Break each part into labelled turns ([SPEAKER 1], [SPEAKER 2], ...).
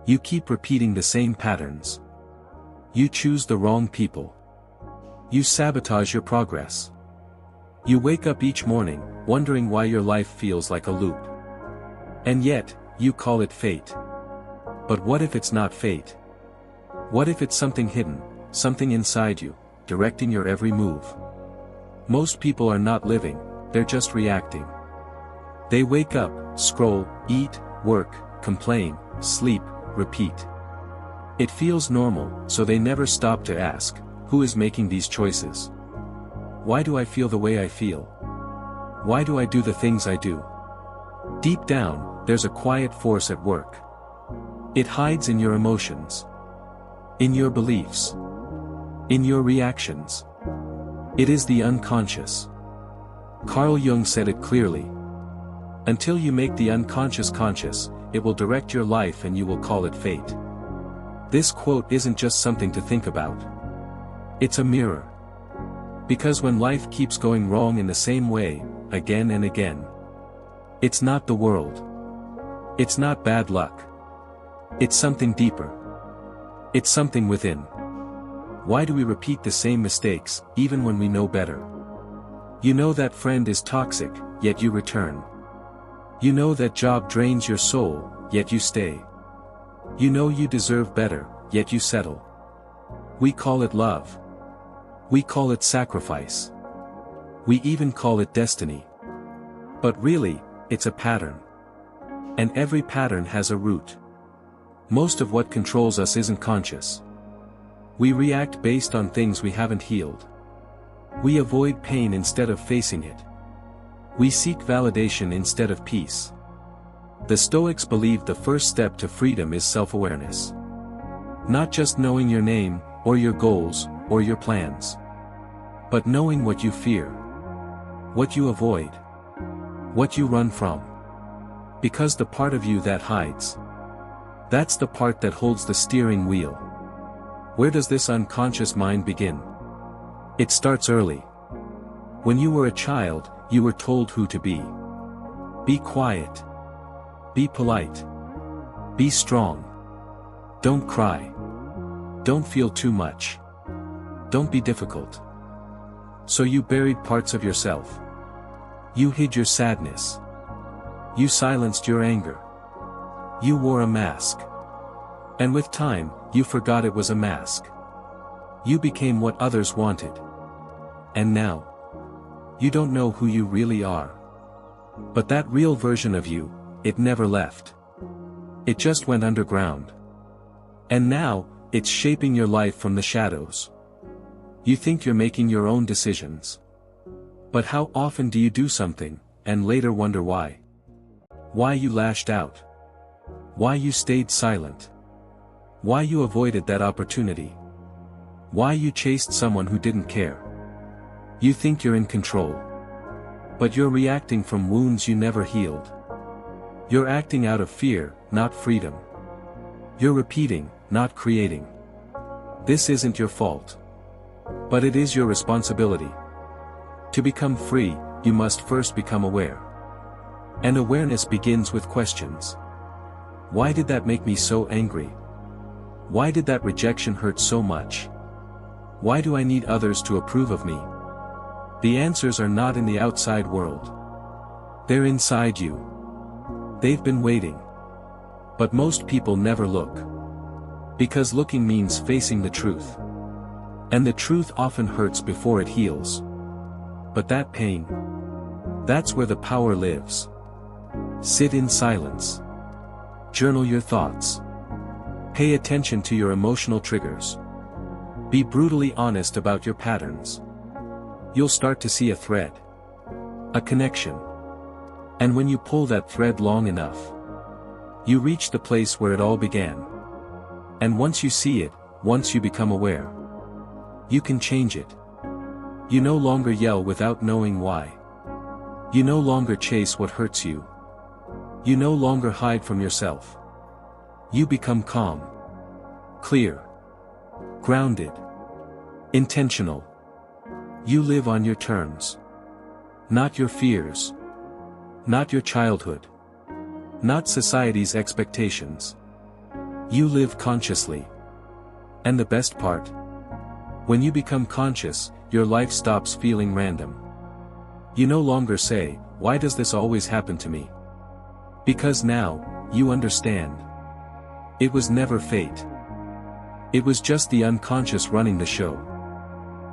[SPEAKER 1] You keep repeating the same patterns. You choose the wrong people. You sabotage your progress. You wake up each morning, wondering why your life feels like a loop. And yet, you call it fate. But what if it's not fate? What if it's something hidden, something inside you, directing your every move? Most people are not living, they're just reacting. They wake up, scroll, eat, work, complain, sleep, repeat. It feels normal, so they never stop to ask, who is making these choices? Why do I feel the way I feel? Why do I do the things I do? Deep down, there's a quiet force at work. It hides in your emotions, in your beliefs, in your reactions. It is the unconscious. Carl Jung said it clearly. Until you make the unconscious conscious, it will direct your life and you will call it fate. This quote isn't just something to think about. It's a mirror. Because when life keeps going wrong in the same way, again and again, it's not the world. It's not bad luck. It's something deeper. It's something within. Why do we repeat the same mistakes, even when we know better? You know that friend is toxic, yet you return. You know that job drains your soul, yet you stay. You know you deserve better, yet you settle. We call it love. We call it sacrifice. We even call it destiny. But really, it's a pattern. And every pattern has a root. Most of what controls us isn't conscious. We react based on things we haven't healed. We avoid pain instead of facing it. We seek validation instead of peace. The Stoics believed the first step to freedom is self-awareness. Not just knowing your name, or your goals, or your plans. But knowing what you fear. What you avoid. What you run from. Because the part of you that hides, that's the part that holds the steering wheel. Where does this unconscious mind begin? It starts early. When you were a child, you were told who to be. Be quiet. Be polite. Be strong. Don't cry. Don't feel too much. Don't be difficult. So you buried parts of yourself. You hid your sadness. You silenced your anger. You wore a mask. And with time, you forgot it was a mask. You became what others wanted. And now, you don't know who you really are. But that real version of you, it never left. It just went underground. And now, it's shaping your life from the shadows. You think you're making your own decisions. But how often do you do something, and later wonder why? Why you lashed out? Why you stayed silent? Why you avoided that opportunity? Why you chased someone who didn't care? You think you're in control. But you're reacting from wounds you never healed. You're acting out of fear, not freedom. You're repeating, not creating. This isn't your fault. But it is your responsibility. To become free, you must first become aware. And awareness begins with questions. Why did that make me so angry? Why did that rejection hurt so much? Why do I need others to approve of me? The answers are not in the outside world. They're inside you. They've been waiting. But most people never look. Because looking means facing the truth. And the truth often hurts before it heals. But that pain, that's where the power lives. Sit in silence. Journal your thoughts. Pay attention to your emotional triggers. Be brutally honest about your patterns. You'll start to see a thread. A connection. And when you pull that thread long enough, you reach the place where it all began. And once you see it, once you become aware, you can change it. You no longer yell without knowing why. You no longer chase what hurts you. You no longer hide from yourself. You become calm, clear, grounded, intentional. You live on your terms. Not your fears. Not your childhood. Not society's expectations. You live consciously. And the best part? When you become conscious, your life stops feeling random. You no longer say, "Why does this always happen to me?" Because now, you understand. It was never fate. It was just the unconscious running the show.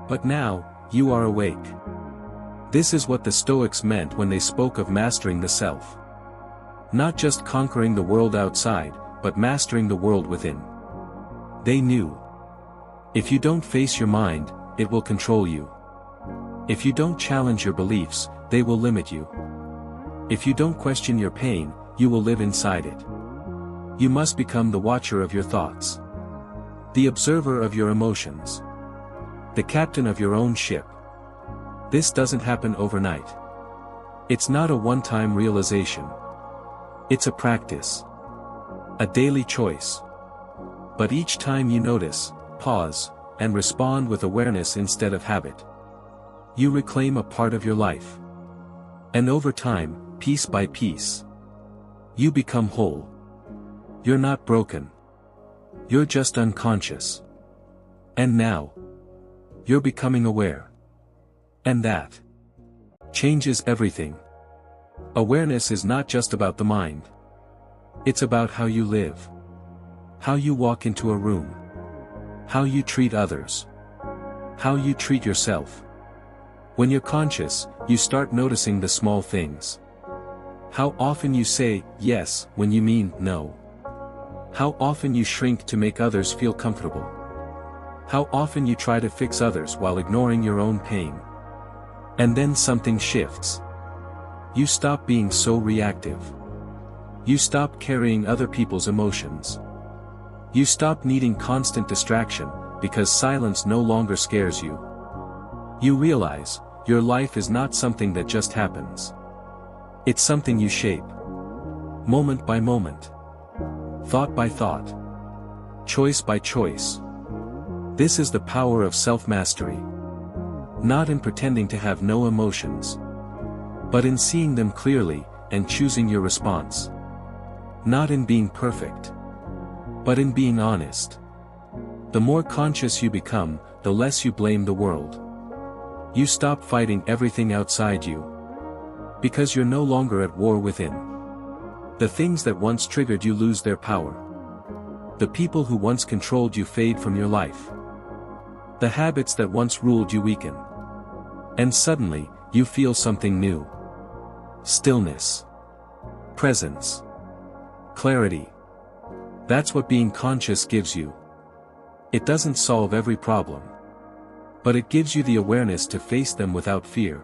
[SPEAKER 1] But now, you are awake. This is what the Stoics meant when they spoke of mastering the self. Not just conquering the world outside, but mastering the world within. They knew. If you don't face your mind, it will control you. If you don't challenge your beliefs, they will limit you. If you don't question your pain, you will live inside it. You must become the watcher of your thoughts. The observer of your emotions. The captain of your own ship. This doesn't happen overnight. It's not a one-time realization. It's a practice. A daily choice. But each time you notice, pause, and respond with awareness instead of habit, you reclaim a part of your life. And over time, piece by piece, you become whole. You're not broken. You're just unconscious. And now, you're becoming aware. And that changes everything. Awareness is not just about the mind. It's about how you live. How you walk into a room. How you treat others. How you treat yourself. When you're conscious, you start noticing the small things. How often you say yes when you mean no. How often you shrink to make others feel comfortable. How often you try to fix others while ignoring your own pain. And then something shifts. You stop being so reactive. You stop carrying other people's emotions. You stop needing constant distraction, because silence no longer scares you. You realize, your life is not something that just happens. It's something you shape. Moment by moment. Thought by thought. Choice by choice. This is the power of self-mastery. Not in pretending to have no emotions, but in seeing them clearly, and choosing your response. Not in being perfect, but in being honest. The more conscious you become, the less you blame the world. You stop fighting everything outside you. Because you're no longer at war within. The things that once triggered you lose their power. The people who once controlled you fade from your life. The habits that once ruled you weaken. And suddenly, you feel something new. Stillness. Presence. Clarity. That's what being conscious gives you. It doesn't solve every problem. But it gives you the awareness to face them without fear.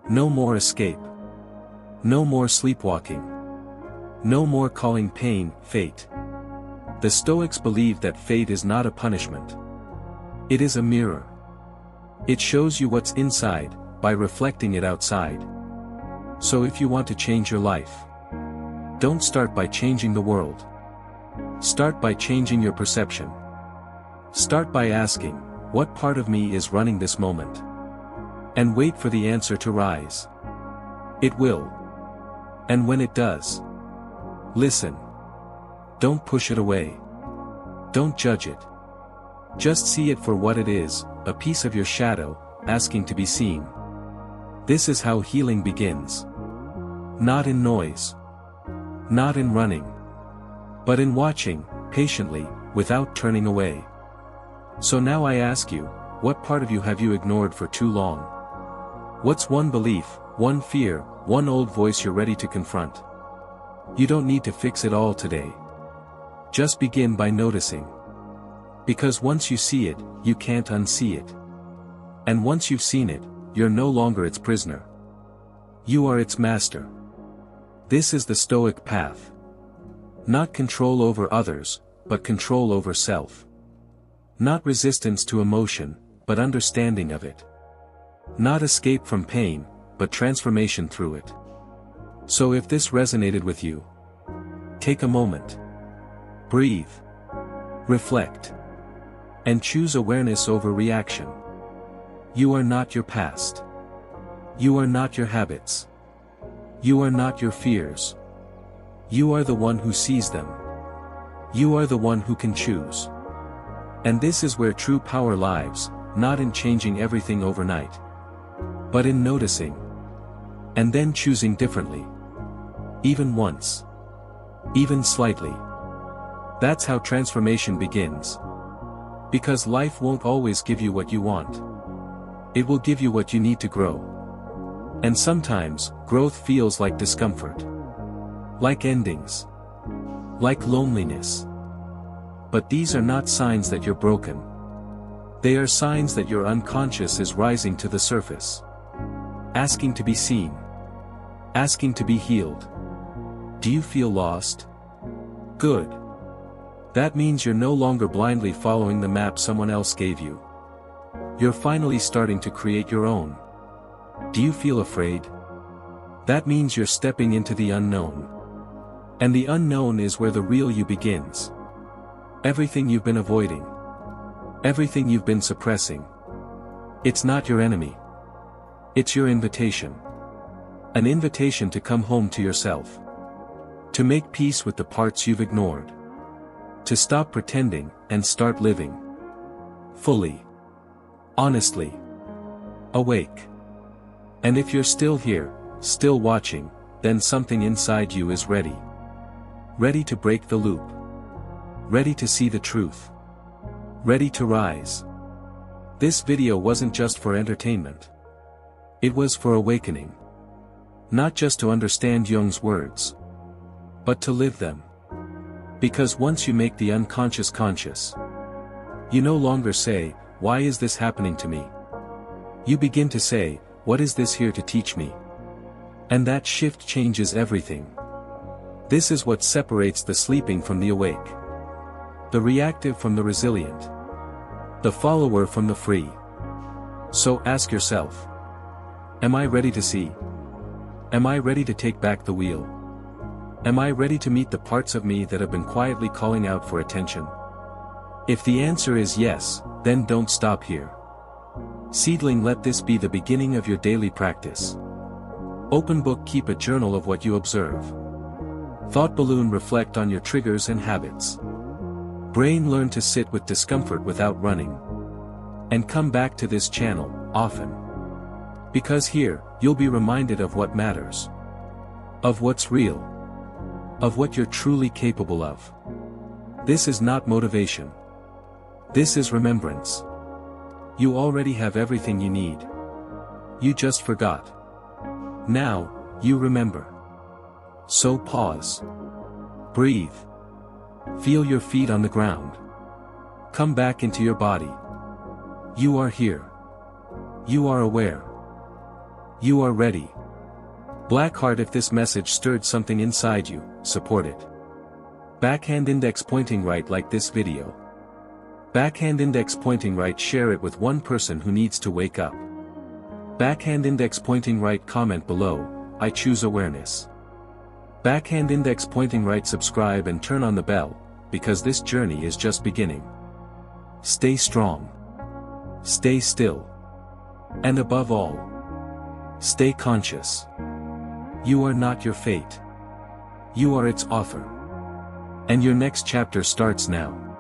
[SPEAKER 1] No more escape. No more sleepwalking. No more calling pain, fate. The Stoics believe that fate is not a punishment. It is a mirror. It shows you what's inside, by reflecting it outside. So if you want to change your life, don't start by changing the world. Start by changing your perception. Start by asking, what part of me is running this moment? And wait for the answer to rise. It will. And when it does, listen. Don't push it away. Don't judge it. Just see it for what it is, a piece of your shadow, asking to be seen. This is how healing begins. Not in noise. Not in running. But in watching, patiently, without turning away. So now I ask you, what part of you have you ignored for too long? What's one belief, one fear, one old voice you're ready to confront? You don't need to fix it all today. Just begin by noticing. Because once you see it, you can't unsee it. And once you've seen it, you're no longer its prisoner. You are its master. This is the Stoic path. Not control over others, but control over self. Not resistance to emotion, but understanding of it. Not escape from pain, but transformation through it. So if this resonated with you, take a moment. Breathe. Reflect. And choose awareness over reaction. You are not your past. You are not your habits. You are not your fears. You are the one who sees them. You are the one who can choose. And this is where true power lies, not in changing everything overnight, but in noticing. And then choosing differently. Even once. Even slightly. That's how transformation begins. Because life won't always give you what you want. It will give you what you need to grow. And sometimes, growth feels like discomfort. Like endings. Like loneliness. But these are not signs that you're broken. They are signs that your unconscious is rising to the surface. Asking to be seen. Asking to be healed. Do you feel lost? Good. That means you're no longer blindly following the map someone else gave you. You're finally starting to create your own. Do you feel afraid? That means you're stepping into the unknown. And the unknown is where the real you begins. Everything you've been avoiding. Everything you've been suppressing. It's not your enemy. It's your invitation. An invitation to come home to yourself. To make peace with the parts you've ignored. To stop pretending, and start living. Fully. Honestly. Awake. And if you're still here, still watching, then something inside you is ready. Ready to break the loop. Ready to see the truth. Ready to rise. This video wasn't just for entertainment. It was for awakening. Not just to understand Jung's words, but to live them. Because once you make the unconscious conscious, you no longer say, "Why is this happening to me?" You begin to say, "What is this here to teach me?" And that shift changes everything. This is what separates the sleeping from the awake. The reactive from the resilient. The follower from the free. So ask yourself, am I ready to see? Am I ready to take back the wheel? Am I ready to meet the parts of me that have been quietly calling out for attention? If the answer is yes, then don't stop here. Seedling, let this be the beginning of your daily practice. Open book, keep a journal of what you observe. Thought balloon, reflect on your triggers and habits. Brain, learn to sit with discomfort without running. And come back to this channel, often. Because here, you'll be reminded of what matters. Of what's real. Of what you're truly capable of. This is not motivation. This is remembrance. You already have everything you need. You just forgot. Now, you remember. So pause. Breathe. Feel your feet on the ground. Come back into your body. You are here. You are aware. You are ready. Black heart, if this message stirred something inside you, support it. Backhand index pointing right, like this video. Backhand index pointing right, share it with one person who needs to wake up. Backhand index pointing right, comment below, I choose awareness. Backhand index pointing right, subscribe and turn on the bell, because this journey is just beginning. Stay strong. Stay still. And above all, stay conscious. You are not your fate. You are its author. And your next chapter starts now.